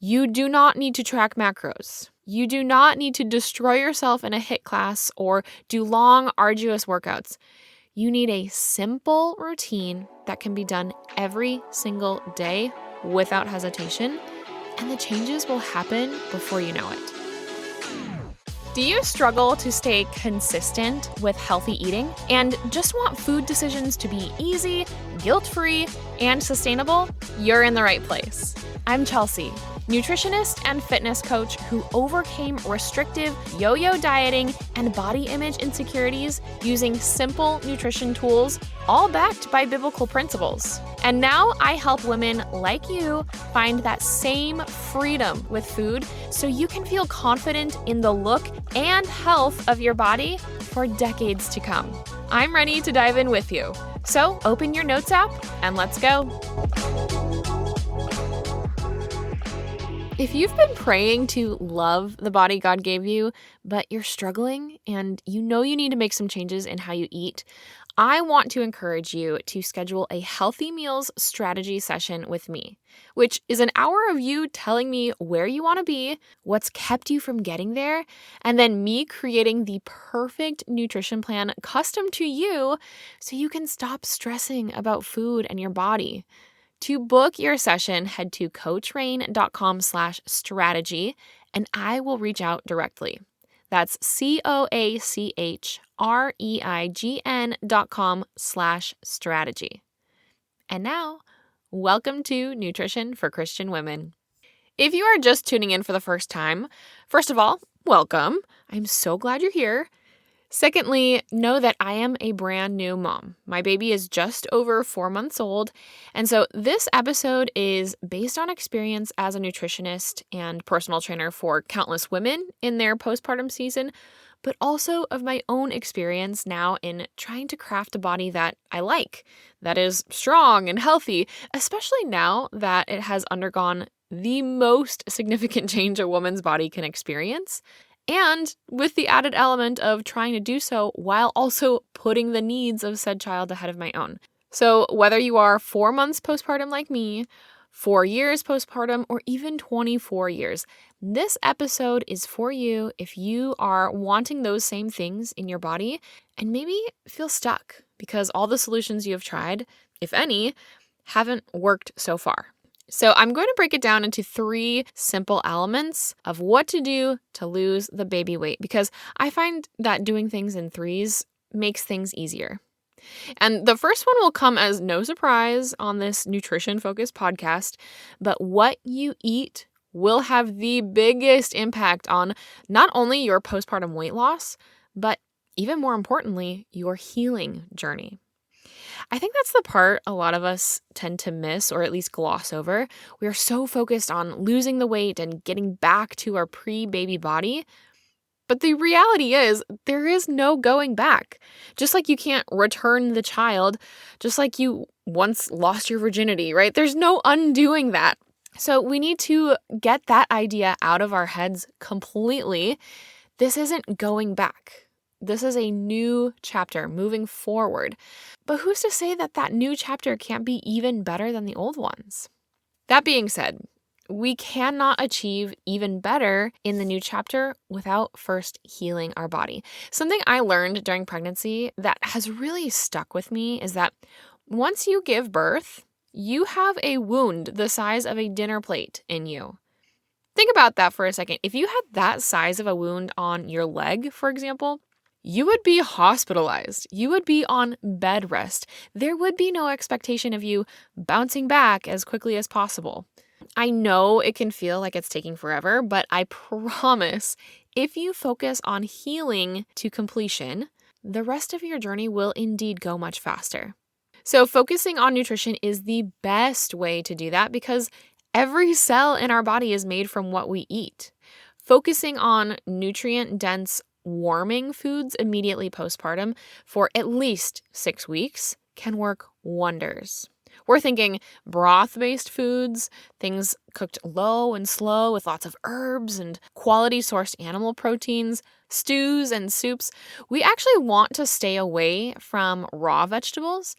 You do not need to track macros. You do not need to destroy yourself in a HIIT class or do long, arduous workouts. You need a simple routine that can be done every single day without hesitation, and the changes will happen before you know it. Do you struggle to stay consistent with healthy eating and just want food decisions to be easy, guilt-free, and sustainable? You're in the right place. I'm Chelsea, nutritionist and fitness coach who overcame restrictive yo-yo dieting and body image insecurities using simple nutrition tools, all backed by biblical principles. And now I help women like you find that same freedom with food so you can feel confident in the look and health of your body for decades to come. I'm ready to dive in with you. So open your notes app and let's go. If you've been praying to love the body God gave you, but you're struggling and you know you need to make some changes in how you eat, I want to encourage you to schedule a healthy meals strategy session with me, which is an hour of you telling me where you want to be, what's kept you from getting there, and then me creating the perfect nutrition plan custom to you so you can stop stressing about food and your body. To book your session, head to coachrain.com/strategy and I will reach out directly. That's coachreign.com/strategy. And now, welcome to Nutrition for Christian Women. If you are just tuning in for the first time, first of all, welcome. I'm so glad you're here. Secondly, know that I am a brand new mom. My baby is just over 4 months old, and so this episode is based on experience as a nutritionist and personal trainer for countless women in their postpartum season, but also of my own experience now in trying to craft a body that I like, that is strong and healthy, especially now that it has undergone the most significant change a woman's body can experience. And with the added element of trying to do so while also putting the needs of said child ahead of my own. So whether you are 4 months postpartum like me, 4 years postpartum, or even 24 years, this episode is for you if you are wanting those same things in your body and maybe feel stuck because all the solutions you have tried, if any, haven't worked so far. So I'm going to break it down into 3 simple elements of what to do to lose the baby weight, because I find that doing things in threes makes things easier. And the first one will come as no surprise on this nutrition-focused podcast, but what you eat will have the biggest impact on not only your postpartum weight loss, but even more importantly, your healing journey. I think that's the part a lot of us tend to miss or at least gloss over. We are so focused on losing the weight and getting back to our pre-baby body. But the reality is there is no going back. Just like you can't return the child, just like you once lost your virginity, right? There's no undoing that. So we need to get that idea out of our heads completely. This isn't going back. This is a new chapter moving forward. But who's to say that that new chapter can't be even better than the old ones? That being said, we cannot achieve even better in the new chapter without first healing our body. Something I learned during pregnancy that has really stuck with me is that once you give birth, you have a wound the size of a dinner plate in you. Think about that for a second. If you had that size of a wound on your leg, for example, you would be hospitalized. You would be on bed rest. There would be no expectation of you bouncing back as quickly as possible. I know it can feel like it's taking forever, but I promise if you focus on healing to completion, the rest of your journey will indeed go much faster. So focusing on nutrition is the best way to do that because every cell in our body is made from what we eat. Focusing on nutrient-dense warming foods immediately postpartum for at least 6 weeks can work wonders. We're thinking broth-based foods, things cooked low and slow with lots of herbs and quality-sourced animal proteins, stews and soups. We actually want to stay away from raw vegetables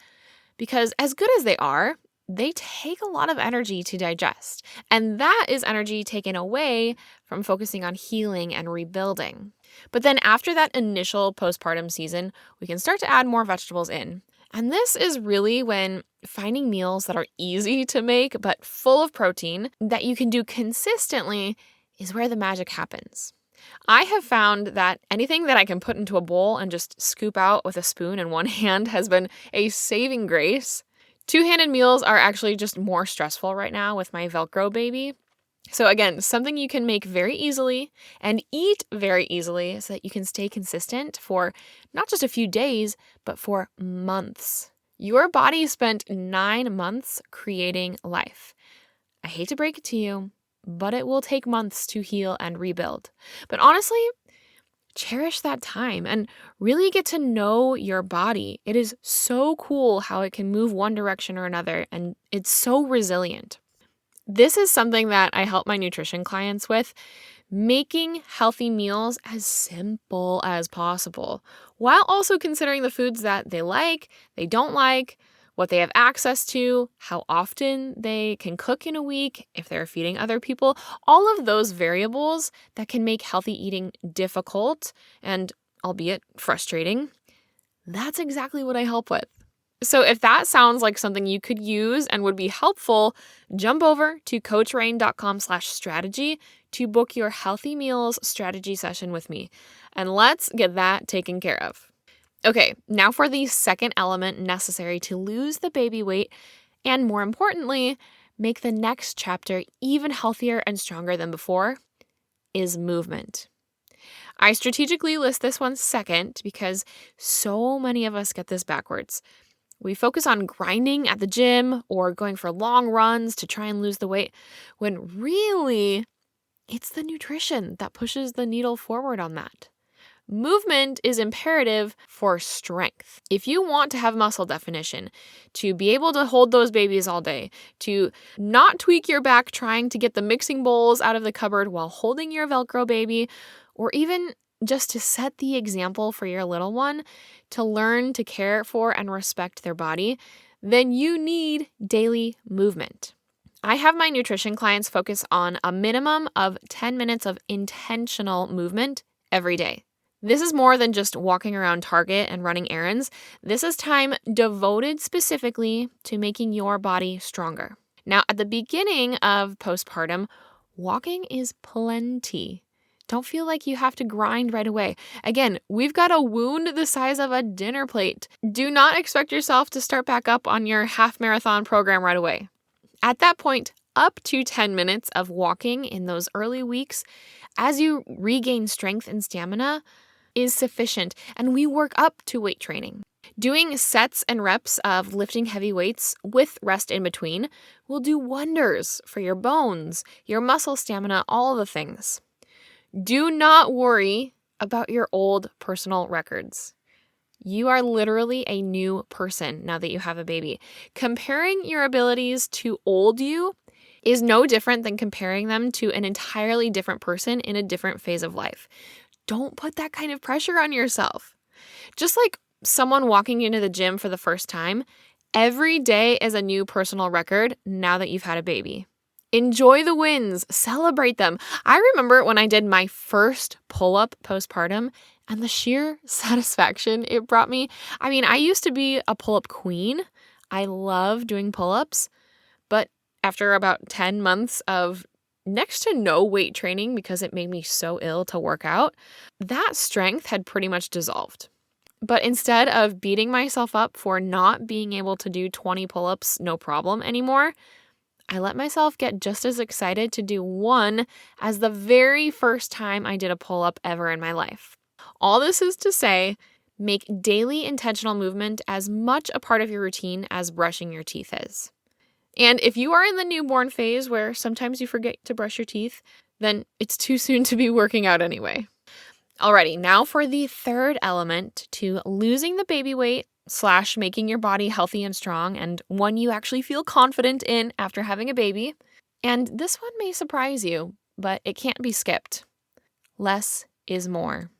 because as good as they are, they take a lot of energy to digest, and that is energy taken away from focusing on healing and rebuilding. But then after that initial postpartum season, we can start to add more vegetables in. And this is really when finding meals that are easy to make but full of protein that you can do consistently is where the magic happens. I have found that anything that I can put into a bowl and just scoop out with a spoon in one hand has been a saving grace. Two-handed meals are actually just more stressful right now with my Velcro baby. So again, something you can make very easily and eat very easily so that you can stay consistent for not just a few days, but for months. Your body spent 9 months creating life. I hate to break it to you, but it will take months to heal and rebuild. But honestly, cherish that time and really get to know your body. It is so cool how it can move one direction or another, and it's so resilient. This is something that I help my nutrition clients with, making healthy meals as simple as possible, while also considering the foods that they don't like, what they have access to, how often they can cook in a week, if they're feeding other people, all of those variables that can make healthy eating difficult and, albeit frustrating. That's exactly what I help with. So if that sounds like something you could use and would be helpful, jump over to coachrain.com/strategy to book your healthy meals strategy session with me. And let's get that taken care of. Okay, now for the second element necessary to lose the baby weight and, more importantly, make the next chapter even healthier and stronger than before is movement. I strategically list this one second because so many of us get this backwards. We focus on grinding at the gym or going for long runs to try and lose the weight, when really it's the nutrition that pushes the needle forward on that. Movement is imperative for strength. If you want to have muscle definition, to be able to hold those babies all day, to not tweak your back trying to get the mixing bowls out of the cupboard while holding your Velcro baby, or even just to set the example for your little one to learn to care for and respect their body, then you need daily movement. I have my nutrition clients focus on a minimum of 10 minutes of intentional movement every day. This is more than just walking around Target and running errands. This is time devoted specifically to making your body stronger. Now, at the beginning of postpartum, walking is plenty. Don't feel like you have to grind right away. Again, we've got a wound the size of a dinner plate. Do not expect yourself to start back up on your half marathon program right away. At that point, up to 10 minutes of walking in those early weeks as you regain strength and stamina is sufficient, and we work up to weight training. Doing sets and reps of lifting heavy weights with rest in between will do wonders for your bones, your muscle stamina, all the things. Do not worry about your old personal records. You are literally a new person now that you have a baby. Comparing your abilities to old you is no different than comparing them to an entirely different person in a different phase of life. Don't put that kind of pressure on yourself. Just like someone walking into the gym for the first time, every day is a new personal record now that you've had a baby. Enjoy the wins, celebrate them. I remember when I did my first pull-up postpartum and the sheer satisfaction it brought me. I mean, I used to be a pull-up queen. I love doing pull-ups, but after about 10 months of next to no weight training because it made me so ill to work out, that strength had pretty much dissolved. But instead of beating myself up for not being able to do 20 pull-ups no problem anymore, I let myself get just as excited to do one as the very first time I did a pull-up ever in my life. All this is to say, make daily intentional movement as much a part of your routine as brushing your teeth is. And if you are in the newborn phase where sometimes you forget to brush your teeth, then it's too soon to be working out anyway. Alrighty, now for the third element to losing the baby weight / making your body healthy and strong, and one you actually feel confident in after having a baby. And this one may surprise you, but it can't be skipped. Less is more.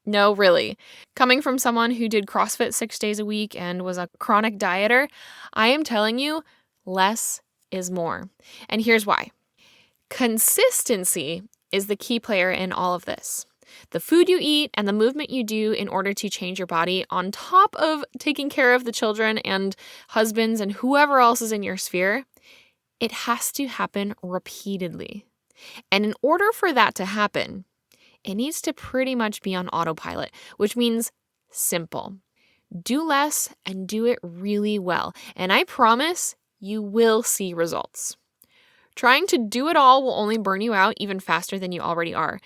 No, really. Coming from someone who did CrossFit 6 days a week and was a chronic dieter, I am telling you, less is more. And here's why. Consistency is the key player in all of this. The food you eat and the movement you do in order to change your body, on top of taking care of the children and husbands and whoever else is in your sphere, it has to happen repeatedly. And in order for that to happen, it needs to pretty much be on autopilot, which means simple. Do less and do it really well. And I promise you will see results. Trying to do it all will only burn you out even faster than you already are.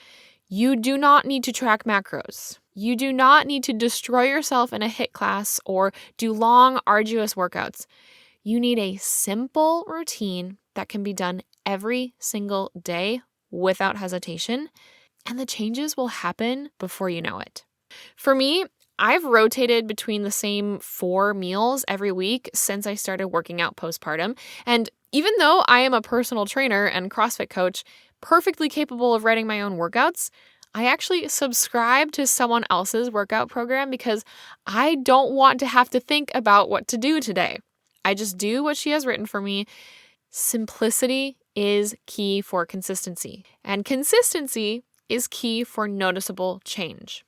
You do not need to track macros. You do not need to destroy yourself in a HIIT class or do long, arduous workouts. You need a simple routine that can be done every single day without hesitation, and the changes will happen before you know it. For me, I've rotated between the same 4 meals every week since I started working out postpartum, and even though I am a personal trainer and CrossFit coach, perfectly capable of writing my own workouts, I actually subscribe to someone else's workout program because I don't want to have to think about what to do today. I just do what she has written for me. Simplicity is key for consistency, and consistency is key for noticeable change.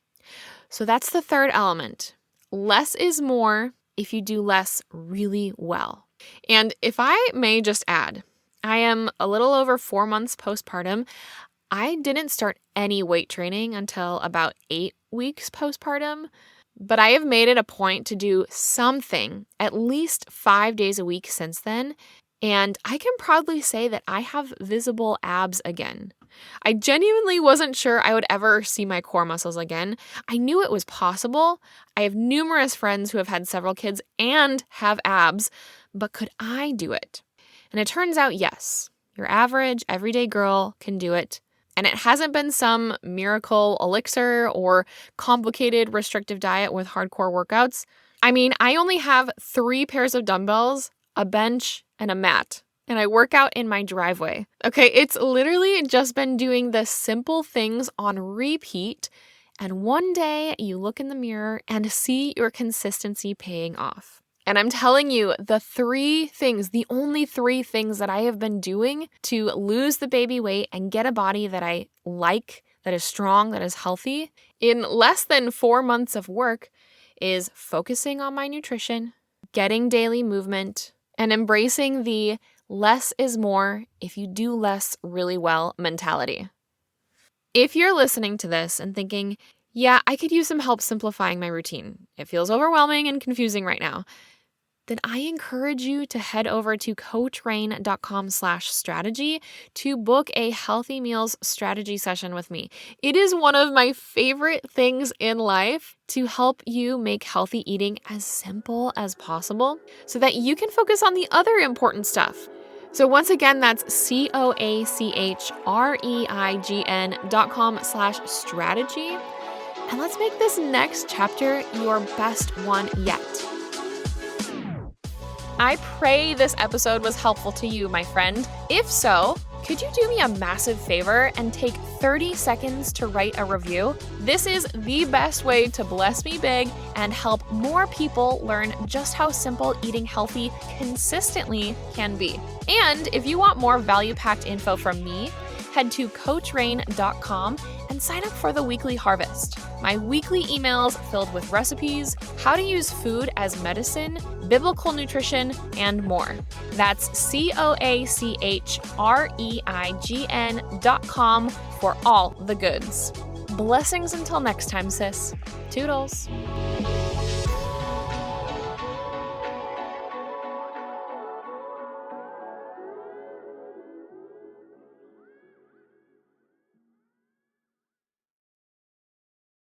So that's the third element. Less is more if you do less really well. And if I may just add, I am a little over 4 months postpartum. I didn't start any weight training until about 8 weeks postpartum, but I have made it a point to do something at least 5 days a week since then, and I can proudly say that I have visible abs again. I genuinely wasn't sure I would ever see my core muscles again. I knew it was possible. I have numerous friends who have had several kids and have abs, but could I do it? And it turns out, yes, your average, everyday girl can do it. And it hasn't been some miracle elixir or complicated restrictive diet with hardcore workouts. I mean, I only have 3 pairs of dumbbells, a bench, and a mat. And I work out in my driveway. Okay, it's literally just been doing the simple things on repeat. And one day you look in the mirror and see your consistency paying off. And I'm telling you, the only 3 things that I have been doing to lose the baby weight and get a body that I like, that is strong, that is healthy, in less than 4 months of work is focusing on my nutrition, getting daily movement, and embracing the less is more if you do less really well mentality. If you're listening to this and thinking, yeah, I could use some help simplifying my routine, it feels overwhelming and confusing right now, then I encourage you to head over to coachrain.com/strategy to book a healthy meals strategy session with me. It is one of my favorite things in life to help you make healthy eating as simple as possible so that you can focus on the other important stuff. So once again, that's coachreign.com/strategy. And let's make this next chapter your best one yet. I pray this episode was helpful to you, my friend. If so, could you do me a massive favor and take 30 seconds to write a review? This is the best way to bless me big and help more people learn just how simple eating healthy consistently can be. And if you want more value-packed info from me, head to coachrain.com and sign up for the weekly harvest. My weekly emails filled with recipes, how to use food as medicine, biblical nutrition, and more. That's coachreign.com for all the goods. Blessings until next time, sis. Toodles.